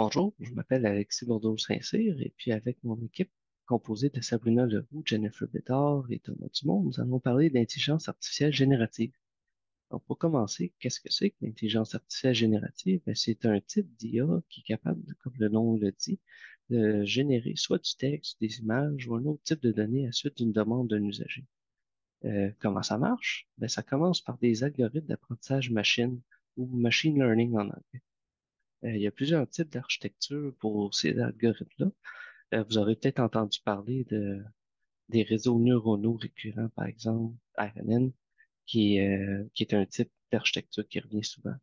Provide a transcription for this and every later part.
Bonjour, je m'appelle Alexis Bordeaux-Saint-Cyr et puis avec mon équipe composée de Sabrina Leroux, Jennifer Bédard et Thomas Dumont, nous allons parler d'intelligence artificielle générative. Donc, pour commencer, qu'est-ce que c'est que l'intelligence artificielle générative? Ben, c'est un type d'IA qui est capable, comme le nom le dit, de générer soit du texte, des images ou un autre type de données à suite d'une demande d'un usager. Comment ça marche? Ben, ça commence par des algorithmes d'apprentissage machine ou machine learning en anglais. Il y a plusieurs types d'architecture pour ces algorithmes-là. Vous aurez peut-être entendu parler des réseaux neuronaux récurrents, par exemple, RNN, qui est un type d'architecture qui revient souvent.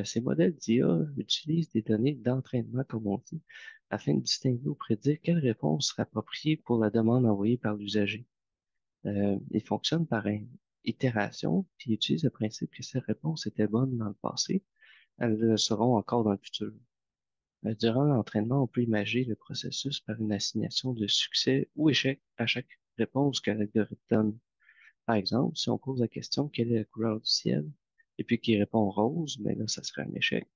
Ces modèles d'IA utilisent des données d'entraînement, comme on dit, afin de distinguer ou prédire quelle réponse sera appropriée pour la demande envoyée par l'usager. Ils fonctionnent par itération, puis utilisent le principe que ces réponses étaient bonnes dans le passé, elles le seront encore dans le futur. Durant l'entraînement, on peut imaginer le processus par une assignation de succès ou échec à chaque réponse que l'algorithme donne. Par exemple, si on pose la question quelle est la couleur du ciel et puis qu'il répond rose, ben là, ça serait un échec.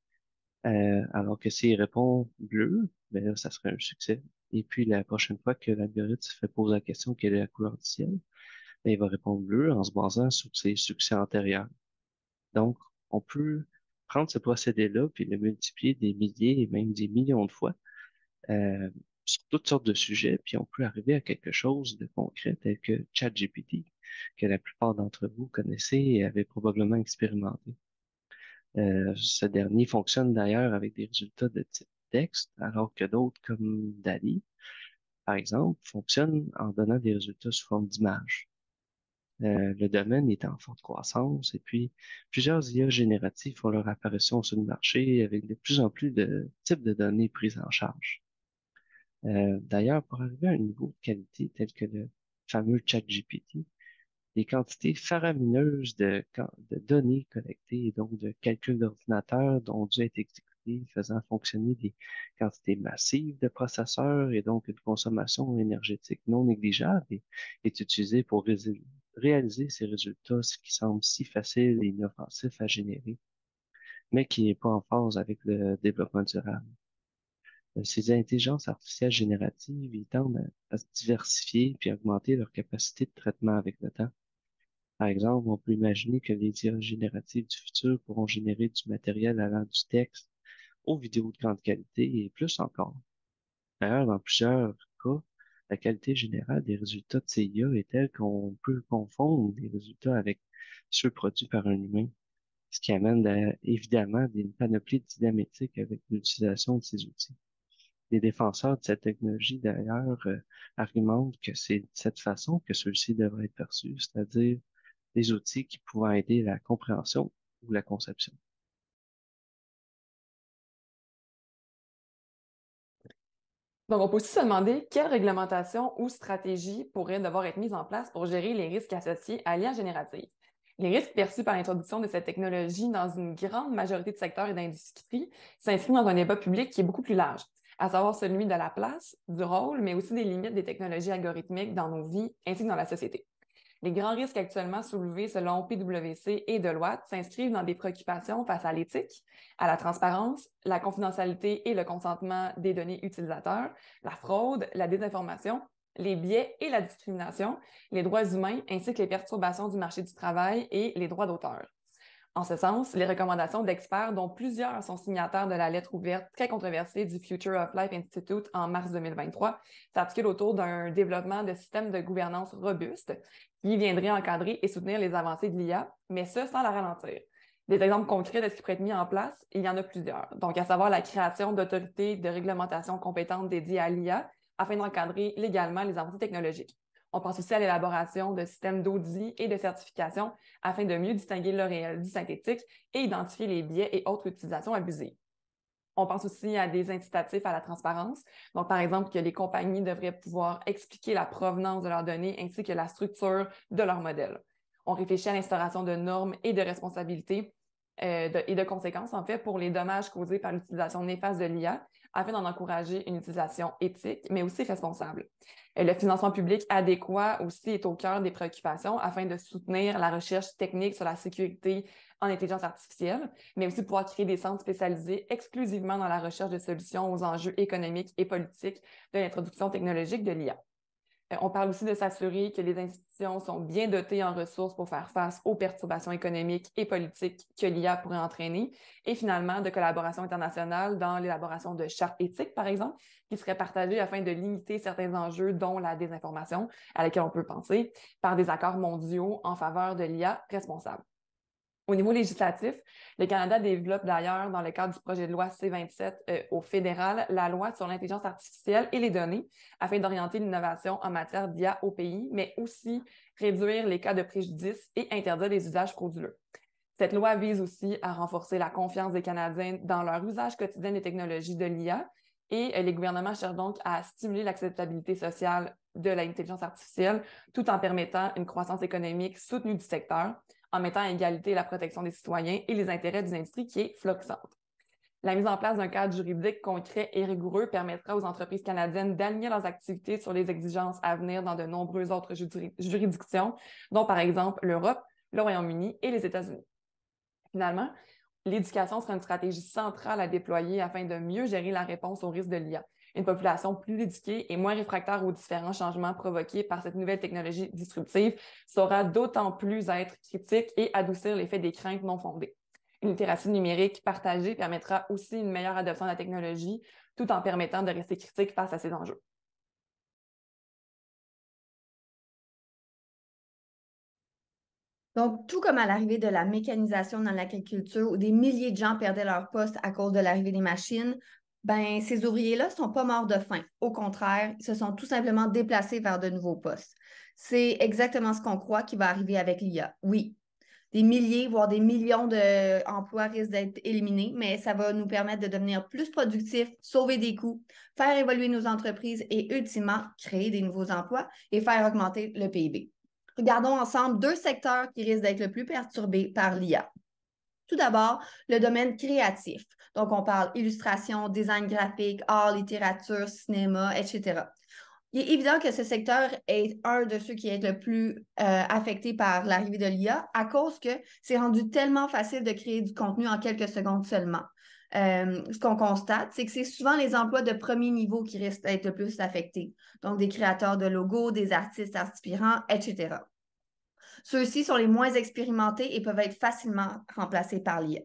Alors que s'il répond bleu, ben là, ça serait un succès. Et puis la prochaine fois que l'algorithme se fait poser la question quelle est la couleur du ciel, ben, il va répondre bleu en se basant sur ses succès antérieurs. Donc, on peut prendre ce procédé-là puis le multiplier des milliers et même des millions de fois euh, sur toutes sortes de sujets, puis on peut arriver à quelque chose de concret tel que ChatGPT, que la plupart d'entre vous connaissez et avez probablement expérimenté. Ce dernier fonctionne d'ailleurs avec des résultats de type texte, alors que d'autres, comme DALL-E, par exemple, fonctionnent en donnant des résultats sous forme d'images. Le domaine est en forte croissance et puis plusieurs IA génératives font leur apparition sur le marché avec de plus en plus de types de données prises en charge. D'ailleurs, pour arriver à un niveau de qualité tel que le fameux ChatGPT, des quantités faramineuses de données collectées et donc de calculs d'ordinateur ont dû être exécutés, faisant fonctionner des quantités massives de processeurs et donc une consommation énergétique non négligeable est utilisée pour réaliser ces résultats, ce qui semble si facile et inoffensif à générer, mais qui n'est pas en phase avec le développement durable. Ces intelligences artificielles génératives, ils tendent à se diversifier puis à augmenter leur capacité de traitement avec le temps. Par exemple, on peut imaginer que les IA génératives du futur pourront générer du matériel allant du texte aux vidéos de grande qualité et plus encore. D'ailleurs, dans plusieurs cas, la qualité générale des résultats de ces IA est telle qu'on peut confondre des résultats avec ceux produits par un humain, ce qui amène évidemment une panoplie de dynamiques avec l'utilisation de ces outils. Les défenseurs de cette technologie, d'ailleurs, argumentent que c'est de cette façon que ceux-ci devraient être perçus, c'est-à-dire des outils qui pourraient aider la compréhension ou la conception. Donc, on peut aussi se demander quelle réglementation ou stratégie pourrait devoir être mise en place pour gérer les risques associés à l'IA générative. Les risques perçus par l'introduction de cette technologie dans une grande majorité de secteurs et d'industries s'inscrivent dans un débat public qui est beaucoup plus large, à savoir celui de la place, du rôle, mais aussi des limites des technologies algorithmiques dans nos vies ainsi que dans la société. Les grands risques actuellement soulevés selon PwC et Deloitte s'inscrivent dans des préoccupations face à l'éthique, à la transparence, la confidentialité et le consentement des données utilisateurs, la fraude, la désinformation, les biais et la discrimination, les droits humains ainsi que les perturbations du marché du travail et les droits d'auteur. En ce sens, les recommandations d'experts, dont plusieurs sont signataires de la lettre ouverte très controversée du Future of Life Institute en mars 2023, s'articulent autour d'un développement de systèmes de gouvernance robustes qui viendraient encadrer et soutenir les avancées de l'IA, mais ce, sans la ralentir. Des exemples concrets de ce qui pourrait être mis en place, il y en a plusieurs. Donc, à savoir la création d'autorités de réglementation compétentes dédiées à l'IA afin d'encadrer légalement les avancées technologiques. On pense aussi à l'élaboration de systèmes d'audit et de certification afin de mieux distinguer le réel du synthétique et identifier les biais et autres utilisations abusées. On pense aussi à des incitatifs à la transparence. Donc, par exemple, que les compagnies devraient pouvoir expliquer la provenance de leurs données ainsi que la structure de leur modèle. On réfléchit à l'instauration de normes et de responsabilités et de conséquences, en fait, pour les dommages causés par l'utilisation néfaste de l'IA afin d'en encourager une utilisation éthique, mais aussi responsable. Le financement public adéquat aussi est au cœur des préoccupations afin de soutenir la recherche technique sur la sécurité en intelligence artificielle, mais aussi pouvoir créer des centres spécialisés exclusivement dans la recherche de solutions aux enjeux économiques et politiques de l'introduction technologique de l'IA. On parle aussi de s'assurer que les institutions sont bien dotées en ressources pour faire face aux perturbations économiques et politiques que l'IA pourrait entraîner, et finalement de collaboration internationale dans l'élaboration de chartes éthiques, par exemple, qui seraient partagées afin de limiter certains enjeux, dont la désinformation, à laquelle on peut penser, par des accords mondiaux en faveur de l'IA responsable. Au niveau législatif, le Canada développe d'ailleurs, dans le cadre du projet de loi C-27 au fédéral, la loi sur l'intelligence artificielle et les données, afin d'orienter l'innovation en matière d'IA au pays, mais aussi réduire les cas de préjudice et interdire les usages frauduleux. Cette loi vise aussi à renforcer la confiance des Canadiens dans leur usage quotidien des technologies de l'IA, et les gouvernements cherchent donc à stimuler l'acceptabilité sociale de l'intelligence artificielle tout en permettant une croissance économique soutenue du secteur, en mettant à égalité la protection des citoyens et les intérêts d'une industrie qui est florissante. La mise en place d'un cadre juridique concret et rigoureux permettra aux entreprises canadiennes d'aligner leurs activités sur les exigences à venir dans de nombreuses autres juridictions, dont par exemple l'Europe, le Royaume-Uni et les États-Unis. Finalement, l'éducation sera une stratégie centrale à déployer afin de mieux gérer la réponse aux risques de l'IA. Une population plus éduquée et moins réfractaire aux différents changements provoqués par cette nouvelle technologie disruptive saura d'autant plus être critique et adoucir l'effet des craintes non fondées. Une littératie numérique partagée permettra aussi une meilleure adoption de la technologie, tout en permettant de rester critique face à ces enjeux. Donc, tout comme à l'arrivée de la mécanisation dans l'agriculture, où des milliers de gens perdaient leur poste à cause de l'arrivée des machines, ben, ces ouvriers-là ne sont pas morts de faim. Au contraire, ils se sont tout simplement déplacés vers de nouveaux postes. C'est exactement ce qu'on croit qui va arriver avec l'IA. Oui, des milliers, voire des millions d'emplois risquent d'être éliminés, mais ça va nous permettre de devenir plus productifs, sauver des coûts, faire évoluer nos entreprises et ultimement créer des nouveaux emplois et faire augmenter le PIB. Regardons ensemble deux secteurs qui risquent d'être le plus perturbés par l'IA. Tout d'abord, le domaine créatif. Donc, on parle illustration, design graphique, art, littérature, cinéma, etc. Il est évident que ce secteur est un de ceux qui est le plus affecté par l'arrivée de l'IA à cause que c'est rendu tellement facile de créer du contenu en quelques secondes seulement. Ce qu'on constate, c'est que c'est souvent les emplois de premier niveau qui risquent d'être le plus affectés. Donc, des créateurs de logos, des artistes aspirants, etc. Ceux-ci sont les moins expérimentés et peuvent être facilement remplacés par l'IA.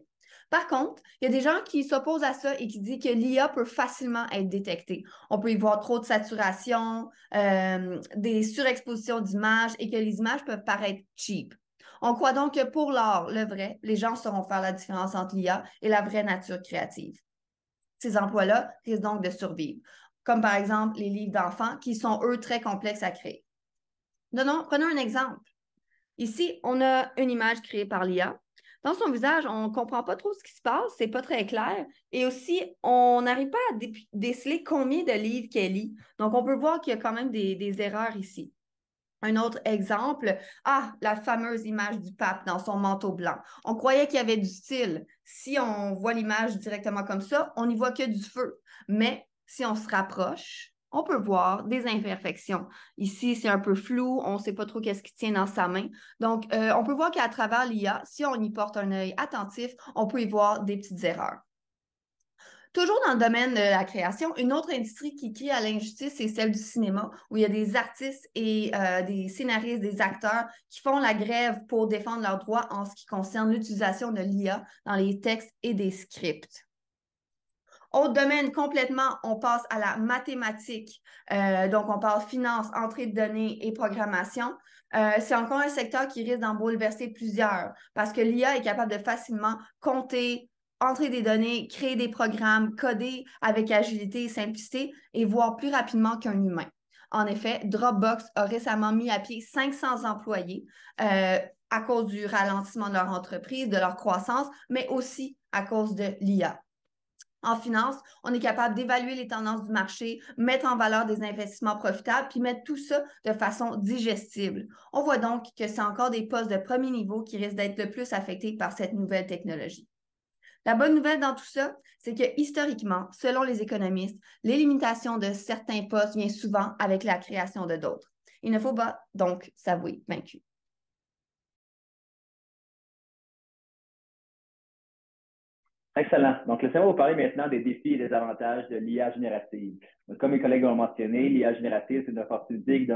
Par contre, il y a des gens qui s'opposent à ça et qui disent que l'IA peut facilement être détectée. On peut y voir trop de saturation, des surexpositions d'images et que les images peuvent paraître cheap. On croit donc que pour l'art, le vrai, les gens sauront faire la différence entre l'IA et la vraie nature créative. Ces emplois-là risquent donc de survivre, comme par exemple les livres d'enfants qui sont, eux, très complexes à créer. Prenons un exemple. Ici, on a une image créée par l'IA. Dans son visage, on ne comprend pas trop ce qui se passe, c'est pas très clair. Et aussi, on n'arrive pas à déceler combien de livres qu'elle lit. Donc, on peut voir qu'il y a quand même des erreurs ici. Un autre exemple, la fameuse image du pape dans son manteau blanc. On croyait qu'il y avait du style. Si on voit l'image directement comme ça, on n'y voit que du feu. Mais si on se rapproche, on peut voir des imperfections. Ici, c'est un peu flou, on ne sait pas trop qu'est-ce qu'il tient dans sa main. Donc, on peut voir qu'à travers l'IA, si on y porte un œil attentif, on peut y voir des petites erreurs. Toujours dans le domaine de la création, une autre industrie qui crie à l'injustice, c'est celle du cinéma, où il y a des artistes et des scénaristes, des acteurs qui font la grève pour défendre leurs droits en ce qui concerne l'utilisation de l'IA dans les textes et des scripts. Autre domaine complètement, on passe à la mathématique. Donc, on parle finance, entrée de données et programmation. C'est encore un secteur qui risque d'en bouleverser plusieurs parce que l'IA est capable de facilement compter, entrer des données, créer des programmes, coder avec agilité et simplicité et voir plus rapidement qu'un humain. En effet, Dropbox a récemment mis à pied 500 employés à cause du ralentissement de leur entreprise, de leur croissance, mais aussi à cause de l'IA. En finance, on est capable d'évaluer les tendances du marché, mettre en valeur des investissements profitables, puis mettre tout ça de façon digestible. On voit donc que c'est encore des postes de premier niveau qui risquent d'être le plus affectés par cette nouvelle technologie. La bonne nouvelle dans tout ça, c'est que historiquement, selon les économistes, l'élimination de certains postes vient souvent avec la création de d'autres. Il ne faut pas donc s'avouer vaincu. Excellent. Donc, laissez-moi vous parler maintenant des défis et des avantages de l'IA générative. Donc, comme mes collègues l'ont mentionné, l'IA générative, c'est une opportunité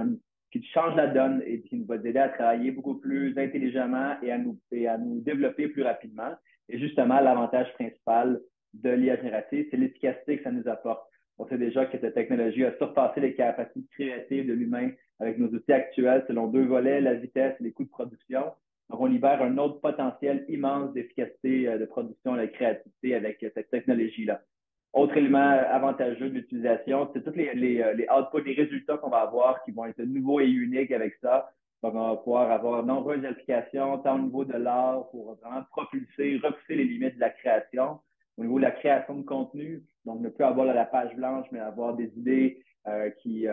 qui change la donne et qui nous va aider à travailler beaucoup plus intelligemment et à nous développer plus rapidement. Et justement, l'avantage principal de l'IA générative, c'est l'efficacité que ça nous apporte. On sait déjà que cette technologie a surpassé les capacités créatives de l'humain avec nos outils actuels selon deux volets, la vitesse et les coûts de production. Donc, on libère un autre potentiel immense d'efficacité de production et de créativité avec cette technologie-là. Autre élément avantageux de l'utilisation, c'est tous les outputs, les résultats qu'on va avoir qui vont être nouveaux et uniques avec ça. Donc, on va pouvoir avoir de nombreuses applications, tant au niveau de l'art pour vraiment repousser les limites de la création. Au niveau de la création de contenu, donc ne plus avoir la page blanche, mais avoir des idées qui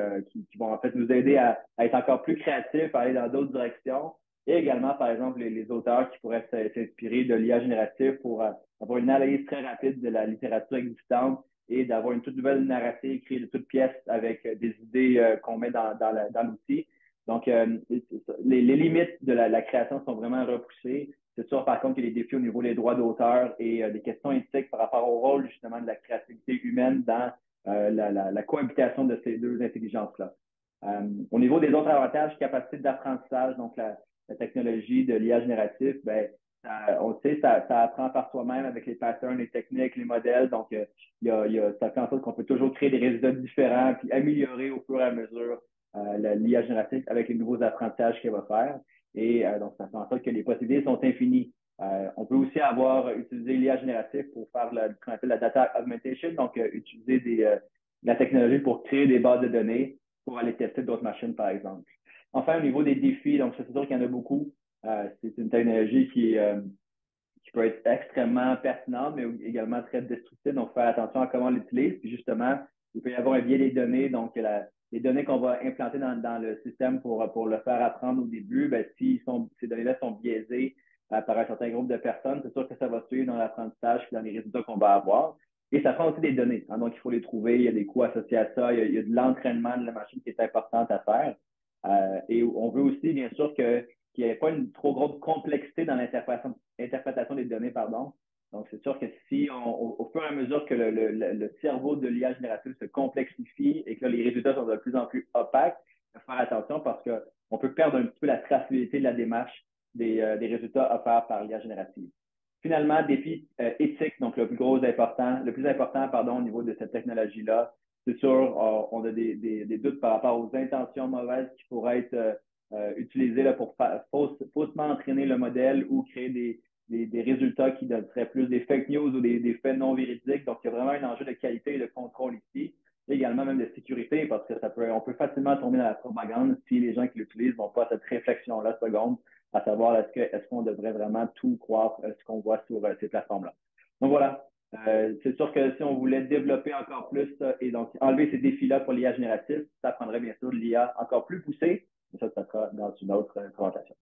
vont en fait nous aider à être encore plus créatifs, à aller dans d'autres directions. Et également, par exemple, les auteurs qui pourraient s'inspirer de l'IA générative pour avoir une analyse très rapide de la littérature existante et d'avoir une toute nouvelle narrative créée de toutes pièces avec des idées qu'on met dans l'outil. Donc, les limites de la création sont vraiment repoussées. C'est sûr, par contre, qu'il y a des défis au niveau des droits d'auteur et des questions éthiques par rapport au rôle, justement, de la créativité humaine dans la cohabitation de ces deux intelligences-là. Au niveau des autres avantages, capacité d'apprentissage, donc la technologie de l'IA génératif, ben, on le sait, ça apprend par soi-même avec les patterns, les techniques, les modèles. Donc, ça fait en sorte qu'on peut toujours créer des résultats différents puis améliorer au fur et à mesure l'IA générative avec les nouveaux apprentissages qu'elle va faire. Et donc, ça fait en sorte que les possibilités sont infinies. On peut aussi utilisé l'IA générative pour faire ce qu'on appelle la data augmentation, donc utiliser la technologie pour créer des bases de données pour aller tester d'autres machines, par exemple. Enfin, au niveau des défis, donc c'est sûr qu'il y en a beaucoup. C'est une technologie qui peut être extrêmement pertinente, mais également très destructive. Donc, faire attention à comment on l'utilise. Puis justement, il peut y avoir un biais des données. Donc, les données qu'on va implanter dans le système pour le faire apprendre au début, ben, si ces données-là sont biaisées par un certain groupe de personnes, c'est sûr que ça va suivre dans l'apprentissage et dans les résultats qu'on va avoir. Et ça prend aussi des données. Hein, donc, il faut les trouver. Il y a des coûts associés à ça. Il y a de l'entraînement de la machine qui est importante à faire. Et on veut aussi, bien sûr, qu'il n'y ait pas une trop grosse complexité dans l'interprétation des données, pardon. Donc, c'est sûr que si au fur et à mesure que le cerveau de l'IA générative se complexifie et que là, les résultats sont de plus en plus opaques, il faut faire attention parce qu'on peut perdre un petit peu la traçabilité de la démarche des résultats offerts par l'IA générative. Finalement, défi éthique, donc le plus important, pardon, au niveau de cette technologie-là, c'est sûr, on a des doutes par rapport aux intentions mauvaises qui pourraient être utilisées là, pour faussement entraîner le modèle ou créer des résultats qui seraient plus des fake news ou des faits non véridiques. Donc, il y a vraiment un enjeu de qualité et de contrôle ici. Et également même de sécurité parce que on peut facilement tomber dans la propagande si les gens qui l'utilisent n'ont pas cette réflexion-là seconde à savoir est-ce qu'on devrait vraiment tout croire ce qu'on voit sur ces plateformes-là. Donc voilà, c'est sûr que si on voulait développer encore plus et donc enlever ces défis-là pour l'IA générative, ça prendrait bien sûr de l'IA encore plus poussée, mais ça sera dans une autre présentation.